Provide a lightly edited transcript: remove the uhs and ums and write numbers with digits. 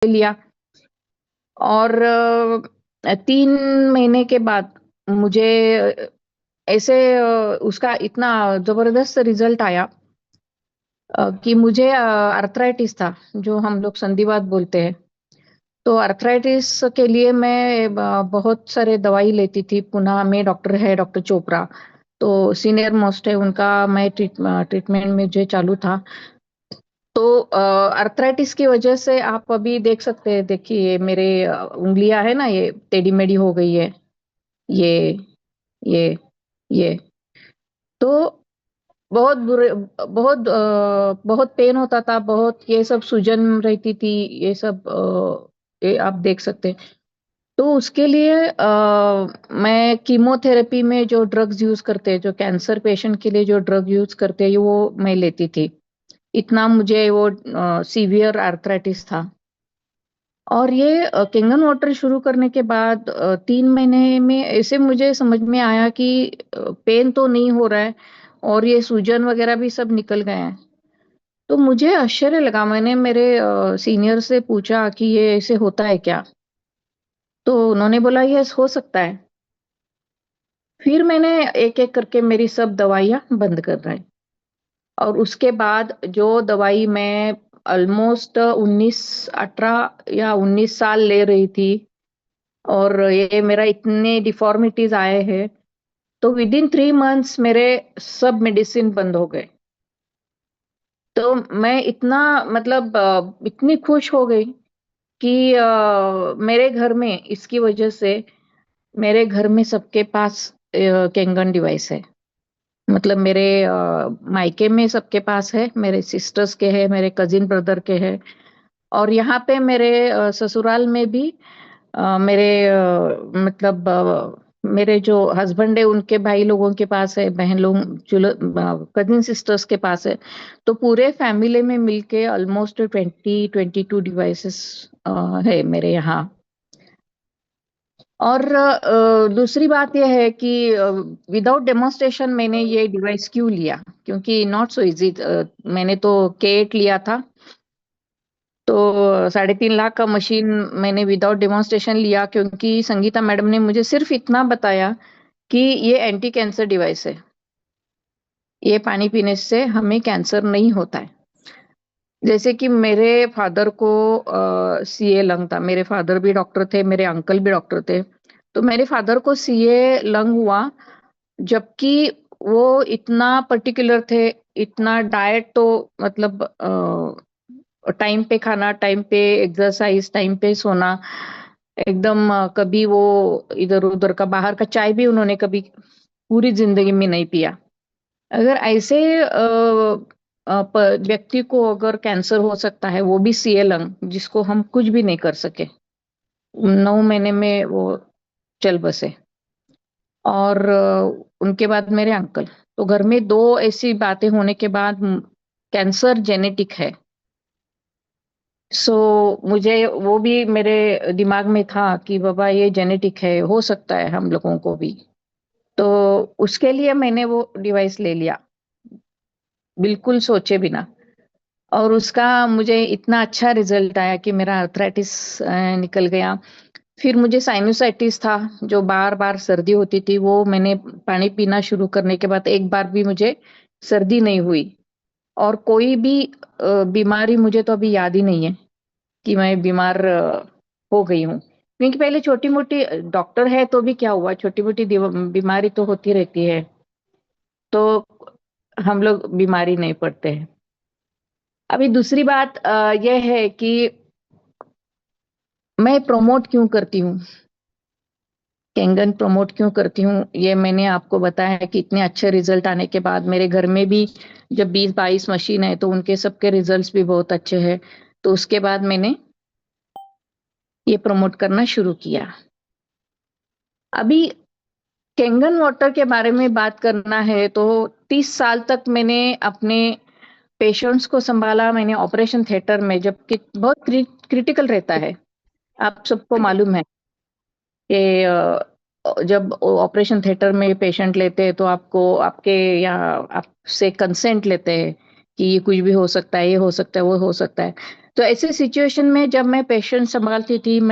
लिया। और 3 महीने के बाद मुझे ऐसे उसका इतना जबरदस्त रिजल्ट आया कि मुझे अर्थराइटिस था, जो हम लोग संधिवात बोलते हैं। तो अर्थराइटिस के लिए मैं बहुत सारे दवाई लेती थी। पुणे में डॉक्टर है, डॉक्टर चोपड़ा, तो सीनियर मोस्ट है उनका। मैं ट्रीटमेंट में जो चालू था। तो अर्थराइटिस की वजह से आप अभी देख सकते हैं, देखिए मेरे उंगलियां है ना, ये टेढ़ी मेढ़ी हो गई है। ये ये ये तो बहुत बुरे, बहुत पेन होता था, बहुत ये सब सूजन रहती थी, ये सब ये आप देख सकते हैं। तो उसके लिए मैं कीमोथेरेपी में जो ड्रग्स यूज करते हैं, जो कैंसर पेशेंट के लिए जो ड्रग यूज करते हैं, वो मैं लेती थी। इतना मुझे वो सीवियर आर्थराइटिस था। और ये किंगन वाटर शुरू करने के बाद 3 महीने में ऐसे मुझे समझ में आया कि पेन तो नहीं हो रहा है, और ये सूजन वगैरह भी सब निकल गए हैं। तो मुझे आश्चर्य लगा। मैंने मेरे सीनियर से पूछा कि ये ऐसे होता है क्या? तो उन्होंने बोला ये हो सकता है। फिर मैंने एक एक करके मेरी सब दवाइयां बंद कर रही। और उसके बाद जो दवाई मैं ऑलमोस्ट 19 18 या 19 साल ले रही थी, और ये मेरा इतने डिफॉर्मिटीज आए हैं, तो विद इन 3 मंथ्स मेरे सब मेडिसिन बंद हो गए। तो मैं इतना, मतलब इतनी खुश हो गई कि मेरे घर में इसकी वजह से, मेरे घर में सबके पास कैंगन डिवाइस है। मतलब मेरे मायके में सबके पास है, मेरे सिस्टर्स के है, मेरे कजिन ब्रदर के है। और यहाँ पे मेरे ससुराल में भी मेरे मतलब मेरे जो हस्बैंड है उनके भाई लोगों के पास है, बहन लोग, कजिन सिस्टर्स के पास है। तो पूरे फैमिली में मिलके ऑलमोस्ट 22 डिवाइसेस है मेरे यहाँ। और दूसरी बात यह है कि विदाउट डेमोन्स्ट्रेशन मैंने ये डिवाइस क्यों लिया, क्योंकि नॉट सो इजी। मैंने तो केट लिया था, तो 3.5 लाख का मशीन मैंने विदाउट डेमोन्स्ट्रेशन लिया, क्योंकि संगीता मैडम ने मुझे सिर्फ इतना बताया कि ये एंटी कैंसर डिवाइस है, ये पानी पीने से हमें कैंसर नहीं होता है। जैसे कि मेरे फादर को सीए लंग था, मेरे फादर भी डॉक्टर थे, मेरे अंकल भी डॉक्टर थे। तो मेरे फादर को सीए लंग हुआ, जबकि वो इतना पर्टिकुलर थे, इतना डाइट तो मतलब टाइम पे खाना, टाइम पे एक्सरसाइज, टाइम पे सोना, एकदम कभी वो इधर उधर का बाहर का चाय भी उन्होंने कभी पूरी जिंदगी में नहीं पिया। अगर ऐसे व्यक्ति को अगर कैंसर हो सकता है, वो भी सीए लंग, जिसको हम कुछ भी नहीं कर सके, 9 महीने में वो चल बसे। और उनके बाद मेरे अंकल। तो घर में दो ऐसी बातें होने के बाद कैंसर जेनेटिक है। सो मुझे वो भी मेरे दिमाग में था कि बाबा ये जेनेटिक है, हो सकता है हम लोगों को भी। तो उसके लिए मैंने वो डिवाइस ले लिया, बिल्कुल सोचे बिना। और उसका मुझे इतना अच्छा रिजल्ट आया कि मेरा अर्थराइटिस निकल गया। फिर मुझे साइनोसाइटिस था, जो बार बार सर्दी होती थी, वो मैंने पानी पीना शुरू करने के बाद एक बार भी मुझे सर्दी नहीं हुई। और कोई भी बीमारी मुझे तो अभी याद ही नहीं है कि मैं बीमार हो गई हूँ। क्योंकि पहले छोटी मोटी, डॉक्टर है तो भी क्या हुआ, छोटी मोटी बीमारी तो होती रहती है, तो हम लोग बीमारी नहीं पड़ते हैं। अभी दूसरी बात यह है कि मैं प्रमोट क्यों करती हूँ, कैंगन प्रमोट क्यों करती हूँ, ये मैंने आपको बताया है कि इतने अच्छे रिजल्ट आने के बाद मेरे घर में भी जब 20 22 मशीन है, तो उनके सबके रिजल्ट्स भी बहुत अच्छे हैं। तो उसके बाद मैंने ये प्रमोट करना शुरू किया। अभी कैंगन वाटर के बारे में बात करना है तो 30 साल तक मैंने अपने पेशेंट्स को संभाला। मैंने ऑपरेशन थिएटर में, जबकि बहुत क्रिटिकल रहता है, आप सबको मालूम है कि जब ऑपरेशन थिएटर में पेशेंट लेते हैं तो आपको, आपके यहाँ आपसे कंसेंट लेते हैं कि ये कुछ भी हो सकता है, ये हो सकता है, वो हो सकता है। तो ऐसे सिचुएशन में जब मैं पेशेंट संभालती थी, मैं